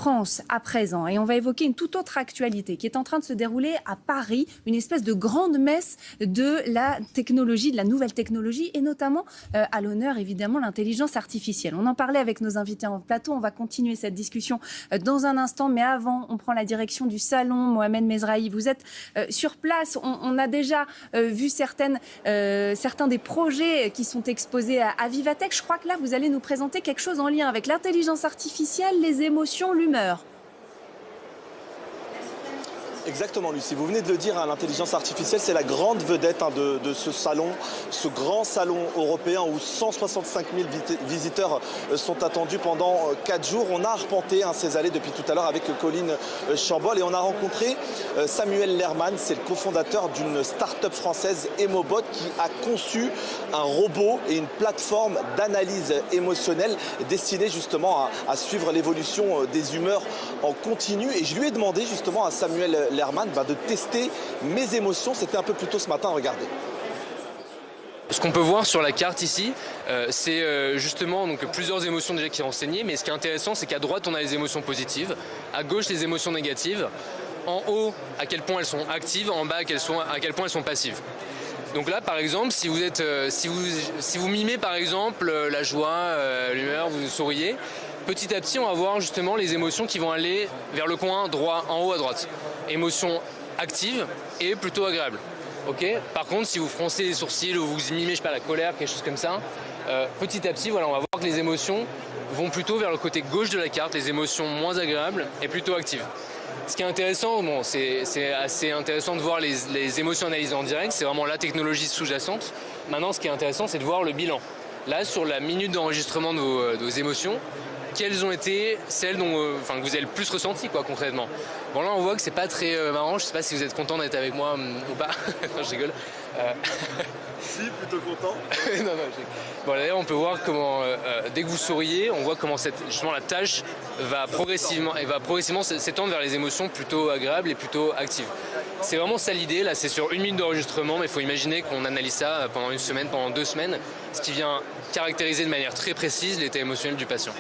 France à présent, et on va évoquer une toute autre actualité qui est en train de se dérouler à Paris, une espèce de grande messe de la technologie, de la nouvelle technologie, et notamment à l'honneur évidemment l'intelligence artificielle. On en parlait avec nos invités en plateau, on va continuer cette discussion dans un instant, mais avant on prend la direction du salon. Mohamed Mezrahi, vous êtes sur place, on a déjà vu certains des projets qui sont exposés à Vivatech. Je crois que là vous allez nous présenter quelque chose en lien avec l'intelligence artificielle, les émotions, l'humeur. Exactement, Lucie. Vous venez de le dire, l'intelligence artificielle, c'est la grande vedette de ce salon, ce grand salon européen où 165 000 visiteurs sont attendus pendant 4 jours. On a arpenté ces allées depuis tout à l'heure avec Colline Chambol et on a rencontré Samuel Lerman, c'est le cofondateur d'une start-up française, Emobot, qui a conçu un robot et une plateforme d'analyse émotionnelle destinée justement à suivre l'évolution des humeurs en continu. Et je lui ai demandé justement à Samuel Lerman de tester mes émotions. C'était un peu plus tôt ce matin, regardez. Ce qu'on peut voir sur la carte ici, c'est justement plusieurs émotions déjà qui sont renseignées, mais ce qui est intéressant, c'est qu'à droite, on a les émotions positives, à gauche, les émotions négatives, en haut, à quel point elles sont actives, en bas, à quel point elles sont passives. Donc là, par exemple, si vous mimez par exemple la joie, l'humeur, vous souriez, petit à petit, on va voir justement les émotions qui vont aller vers le coin droit, en haut à droite. Émotions actives et plutôt agréables. Okay. Par contre, si vous froncez les sourcils ou vous mimez, la colère, quelque chose comme ça, petit à petit, on va voir que les émotions vont plutôt vers le côté gauche de la carte, les émotions moins agréables et plutôt actives. Ce qui est intéressant, c'est assez intéressant de voir les émotions analysées en direct, c'est vraiment la technologie sous-jacente. Maintenant, ce qui est intéressant, c'est de voir le bilan. Là, sur la minute d'enregistrement de vos émotions, quelles ont été celles que vous avez le plus ressenties concrètement. Bon, là on voit que c'est pas très marrant, je sais pas si vous êtes content d'être avec moi ou pas. Non, je rigole. Si, plutôt content. Non, bon, d'ailleurs on peut voir comment dès que vous souriez, on voit comment justement la tâche va progressivement s'étendre vers les émotions plutôt agréables et plutôt actives. C'est vraiment ça l'idée, là c'est sur 1 minute d'enregistrement, mais il faut imaginer qu'on analyse ça pendant 1 semaine, pendant 2 semaines, ce qui vient caractériser de manière très précise l'état émotionnel du patient.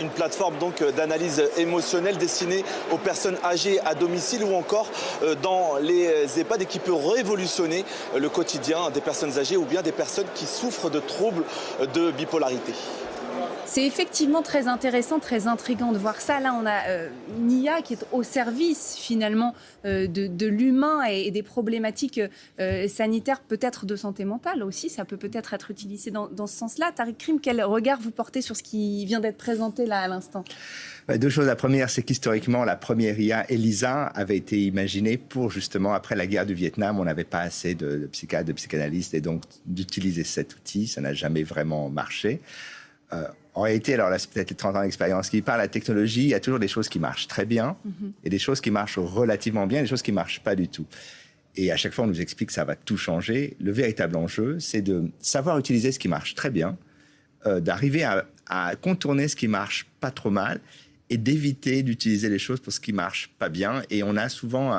Une plateforme donc d'analyse émotionnelle destinée aux personnes âgées à domicile ou encore dans les EHPAD et qui peut révolutionner le quotidien des personnes âgées ou bien des personnes qui souffrent de troubles de bipolarité. C'est effectivement très intéressant, très intriguant de voir ça. Là, on a une IA qui est au service finalement de l'humain et des problématiques sanitaires, peut-être de santé mentale aussi. Ça peut peut-être être utilisé dans ce sens-là. Tariq Krim, quel regard vous portez sur ce qui vient d'être présenté là à l'instant ? 2 choses. La première, c'est qu'historiquement, la première IA, ELISA, avait été imaginée pour justement, après la guerre du Vietnam, on n'avait pas assez de psychiatres, de psychanalystes, et donc d'utiliser cet outil, ça n'a jamais vraiment marché. En réalité, alors là, c'est peut-être les 30 ans d'expérience qui parlent, la technologie, il y a toujours des choses qui marchent très bien et des choses qui marchent relativement bien et des choses qui ne marchent pas du tout. Et à chaque fois, on nous explique que ça va tout changer. Le véritable enjeu, c'est de savoir utiliser ce qui marche très bien, d'arriver à contourner ce qui marche pas trop mal et d'éviter d'utiliser les choses pour ce qui marche pas bien. Et on a souvent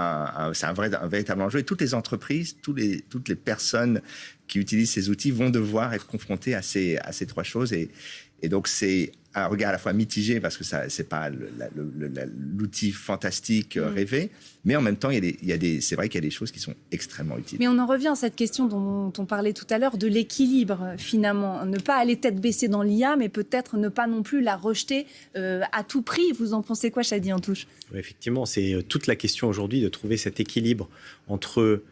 c'est un véritable enjeu. Et toutes les entreprises, toutes les personnes qui utilisent ces outils vont devoir être confrontées à ces 3 choses. Et donc, c'est un regard à la fois mitigé parce que c'est pas l'outil fantastique rêvé, mais en même temps, c'est vrai qu'il y a des choses qui sont extrêmement utiles. Mais on en revient à cette question dont on parlait tout à l'heure, de l'équilibre finalement. Ne pas aller tête baissée dans l'IA, mais peut-être ne pas non plus la rejeter à tout prix. Vous en pensez quoi, Chadi Antouche ? Oui, effectivement, c'est toute la question aujourd'hui de trouver cet équilibre entre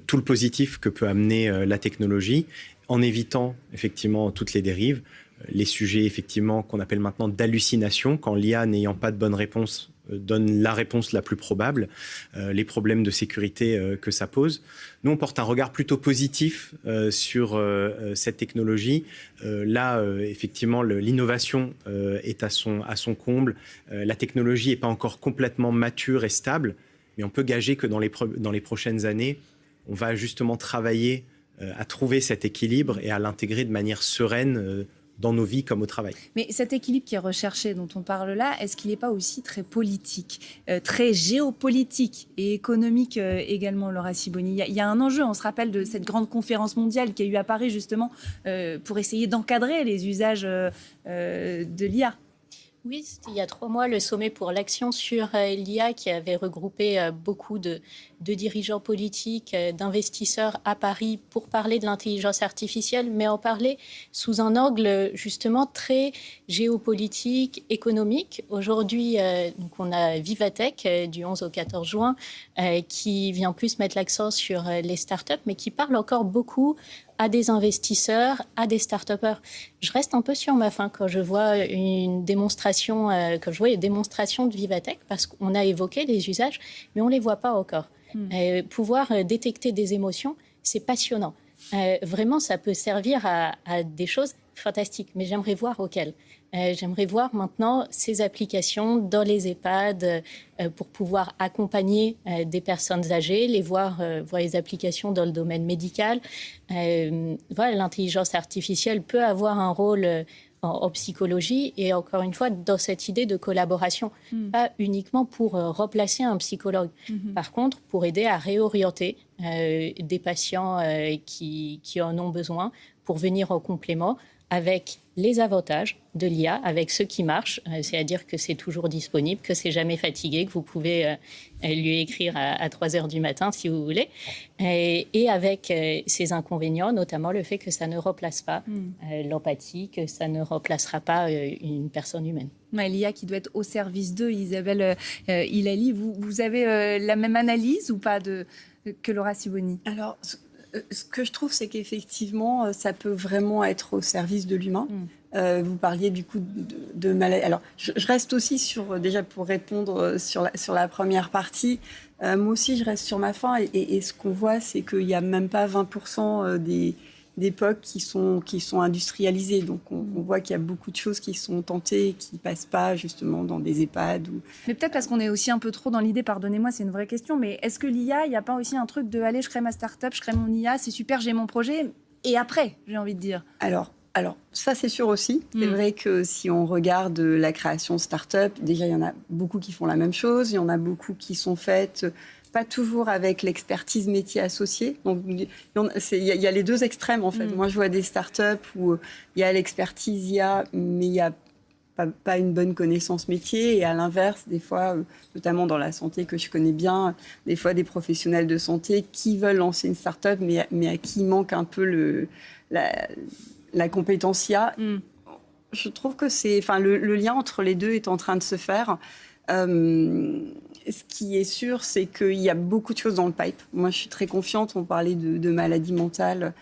tout le positif que peut amener la technologie, en évitant effectivement toutes les dérives. Les sujets effectivement qu'on appelle maintenant d'hallucination, quand l'IA n'ayant pas de bonne réponse donne la réponse la plus probable, les problèmes de sécurité que ça pose. Nous, on porte un regard plutôt positif sur cette technologie. Là, effectivement, l'innovation est à son comble. La technologie n'est pas encore complètement mature et stable, mais on peut gager que dans les prochaines années, on va justement travailler à trouver cet équilibre et à l'intégrer de manière sereine dans nos vies comme au travail. Mais cet équilibre qui est recherché, dont on parle là, est-ce qu'il n'est pas aussi très politique, très géopolitique et économique également, Laura Sibony? Il y a un enjeu, on se rappelle de cette grande conférence mondiale qui a eu à Paris justement pour essayer d'encadrer les usages de l'IA. Oui, c'était il y a 3 mois, le sommet pour l'action sur l'IA qui avait regroupé beaucoup de dirigeants politiques, d'investisseurs à Paris pour parler de l'intelligence artificielle, mais en parler sous un angle justement très géopolitique, économique. Aujourd'hui, donc on a Vivatech du 11 au 14 juin qui vient plus mettre l'accent sur les startups, mais qui parle encore beaucoup à des investisseurs, à des start-upers. Je reste un peu sur ma faim quand je vois une démonstration, de Vivatech, parce qu'on a évoqué les usages, mais on ne les voit pas encore. Pouvoir détecter des émotions, c'est passionnant. Vraiment, ça peut servir à des choses fantastiques, mais j'aimerais voir auxquelles. J'aimerais voir maintenant ces applications dans les EHPAD pour pouvoir accompagner des personnes âgées, voir les applications dans le domaine médical. Voilà, l'intelligence artificielle peut avoir un rôle en psychologie et encore une fois dans cette idée de collaboration, pas uniquement pour remplacer un psychologue. Par contre, pour aider à réorienter des patients qui en ont besoin pour venir en complément avec les avantages de l'IA, avec ce qui marche, c'est-à-dire que c'est toujours disponible, que c'est jamais fatigué, que vous pouvez lui écrire à 3 heures du matin si vous voulez, et avec ses inconvénients, notamment le fait que ça ne remplace pas l'empathie, que ça ne remplacera pas une personne humaine. L'IA qui doit être au service d'eux, Isabelle Hilali, vous avez la même analyse ou pas que Laura Sibony? Alors, ce que je trouve, c'est qu'effectivement, ça peut vraiment être au service de l'humain. Vous parliez du coup de maladie. Alors, je reste aussi déjà pour répondre sur la première partie, moi aussi, je reste sur ma faim. Et ce qu'on voit, c'est qu'il n'y a même pas 20% des POC qui sont industrialisés. Donc, on voit qu'il y a beaucoup de choses qui sont tentées et qui ne passent pas justement dans des EHPAD. Mais peut-être parce qu'on est aussi un peu trop dans l'idée, pardonnez-moi, c'est une vraie question, mais est-ce que l'IA, il n'y a pas aussi un truc de « allez, je crée ma start-up, je crée mon IA, c'est super, j'ai mon projet » et après, j'ai envie de dire. Alors ça, c'est sûr aussi. C'est vrai que si on regarde la création de start-up, déjà, il y en a beaucoup qui font la même chose. Il y en a beaucoup qui sont faites pas toujours avec l'expertise métier associée. Donc, il y a les deux extrêmes, en fait. Moi, je vois des start-up où il y a l'expertise IA, mais il n'y a pas une bonne connaissance métier. Et à l'inverse, des fois, notamment dans la santé que je connais bien, des fois, des professionnels de santé qui veulent lancer une start-up, mais à qui manque un peu la compétence IA. Je trouve que le lien entre les deux est en train de se faire. Ce qui est sûr, c'est qu'il y a beaucoup de choses dans le pipe. Moi, je suis très confiante. On parlait de maladies mentales,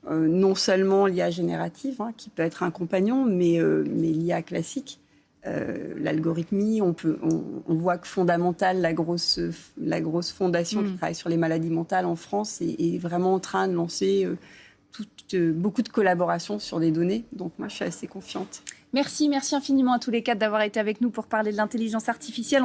non seulement l'IA générative, qui peut être un compagnon, mais l'IA classique. L'algorithmie, on voit que Fondamental, la grosse fondation qui travaille sur les maladies mentales en France, est vraiment en train de lancer beaucoup de collaborations sur des données. Donc moi, je suis assez confiante. Merci infiniment à tous les quatre d'avoir été avec nous pour parler de l'intelligence artificielle.